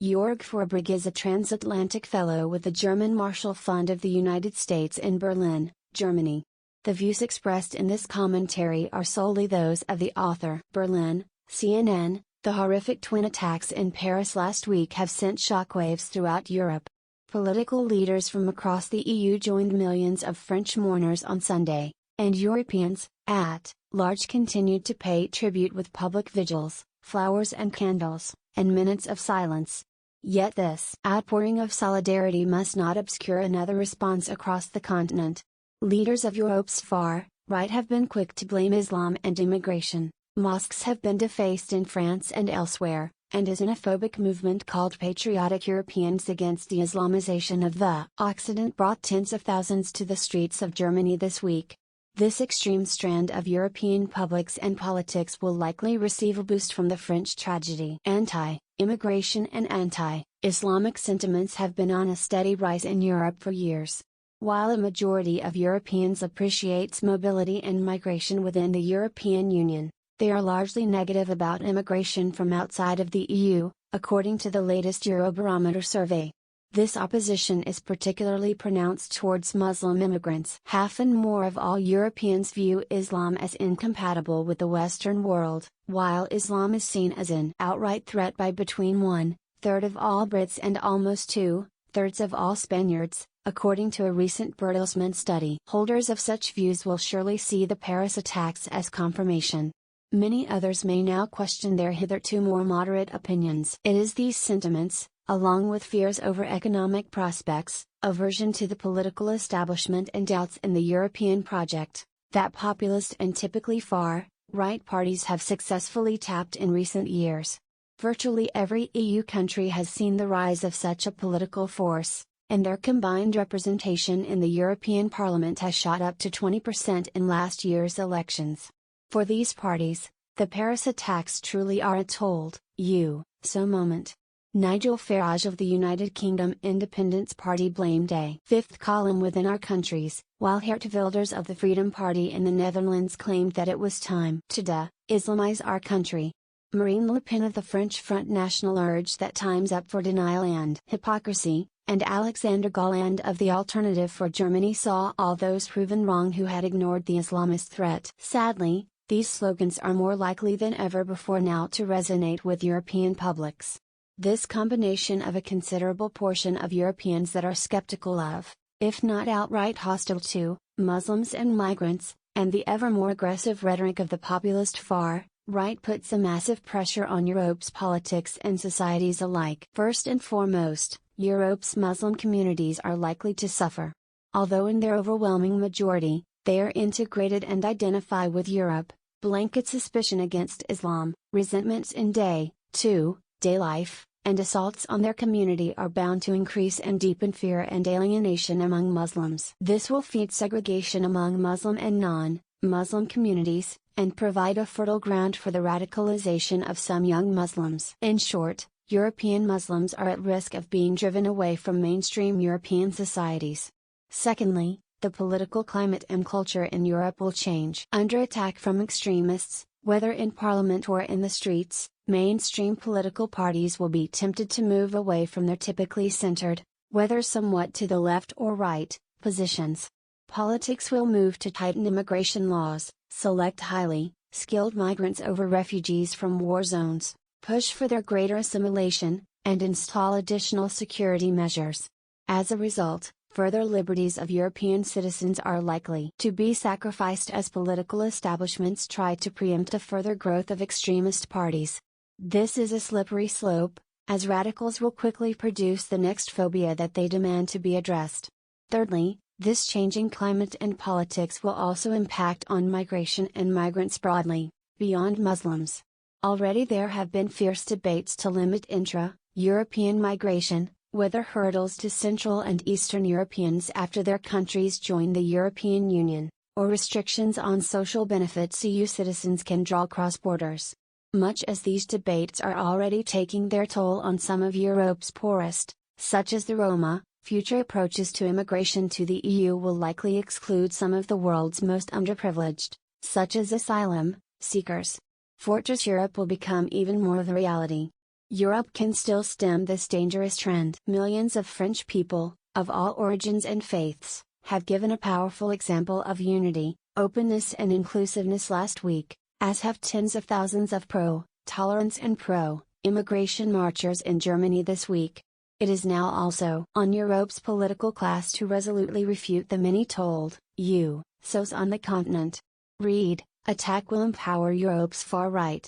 Joerg Forbrig is a Transatlantic Fellow with the German Marshall Fund of the United States in Berlin, Germany. The views expressed in this commentary are solely those of the author. Berlin, CNN. The horrific twin attacks in Paris last week have sent shockwaves throughout Europe. Political leaders from across the EU joined millions of French mourners on Sunday, and Europeans, at large, continued to pay tribute with public vigils, flowers and candles, and minutes of silence. Yet this outpouring of solidarity must not obscure another response across the continent. Leaders of Europe's far right have been quick to blame Islam and immigration. Mosques have been defaced in France and elsewhere, and a xenophobic movement called Patriotic Europeans against the Islamization of the Occident brought tens of thousands to the streets of Germany this week. This extreme strand of European publics and politics will likely receive a boost from the French tragedy. Anti-immigration and anti-Islamic sentiments have been on a steady rise in Europe for years. While a majority of Europeans appreciates mobility and migration within the European Union, they are largely negative about immigration from outside of the EU, according to the latest Eurobarometer survey. This opposition is particularly pronounced towards Muslim immigrants. Half and more of all Europeans view Islam as incompatible with the Western world, while Islam is seen as an outright threat by between 1/3 of all Brits and almost 2/3 of all Spaniards, according to a recent Bertelsmann study. Holders of such views will surely see the Paris attacks as confirmation. Many others may now question their hitherto more moderate opinions. It is these sentiments, along with fears over economic prospects, aversion to the political establishment and doubts in the European project, that populist and typically far-right parties have successfully tapped in recent years. Virtually every EU country has seen the rise of such a political force, and their combined representation in the European Parliament has shot up to 20% in last year's elections. For these parties, the Paris attacks truly are a told-you-so moment. Nigel Farage of the United Kingdom Independence Party blamed a fifth column within our countries, while Geert Wilders of the Freedom Party in the Netherlands claimed that it was time to de-Islamize our country. Marine Le Pen of the French Front National urged that time's up for denial and hypocrisy, and Alexander Gauland of the Alternative for Germany saw all those proven wrong who had ignored the Islamist threat. Sadly, these slogans are more likely than ever before now to resonate with European publics. This combination of a considerable portion of Europeans that are skeptical of, if not outright hostile to, Muslims and migrants, and the ever more aggressive rhetoric of the populist far-right puts a massive pressure on Europe's politics and societies alike. First and foremost, Europe's Muslim communities are likely to suffer. Although in their overwhelming majority, they are integrated and identify with Europe, blanket suspicion against Islam, resentments in day-to-day life, and assaults on their community are bound to increase and deepen fear and alienation among Muslims. This will feed segregation among Muslim and non-Muslim communities, and provide a fertile ground for the radicalization of some young Muslims. In short, European Muslims are at risk of being driven away from mainstream European societies. Secondly, the political climate and culture in Europe will change. Under attack from extremists, whether in parliament or in the streets, mainstream political parties will be tempted to move away from their typically centered, whether somewhat to the left or right, positions. Politics will move to tighten immigration laws, select highly skilled migrants over refugees from war zones, push for their greater assimilation, and install additional security measures. As a result, further liberties of European citizens are likely to be sacrificed as political establishments try to preempt a further growth of extremist parties. This is a slippery slope, as radicals will quickly produce the next phobia that they demand to be addressed. Thirdly, this changing climate and politics will also impact on migration and migrants broadly, beyond Muslims. Already there have been fierce debates to limit intra-European migration, whether hurdles to Central and Eastern Europeans after their countries join the European Union, or restrictions on social benefits EU citizens can draw across borders. Much as these debates are already taking their toll on some of Europe's poorest, such as the Roma, future approaches to immigration to the EU will likely exclude some of the world's most underprivileged, such as asylum seekers. Fortress Europe will become even more of a reality. Europe can still stem this dangerous trend. Millions of French people, of all origins and faiths, have given a powerful example of unity, openness and inclusiveness last week, as have tens of thousands of pro-tolerance and pro-immigration marchers in Germany this week. It is now also on Europe's political class to resolutely refute the many told you so's on the continent. Read, attack will empower Europe's far right.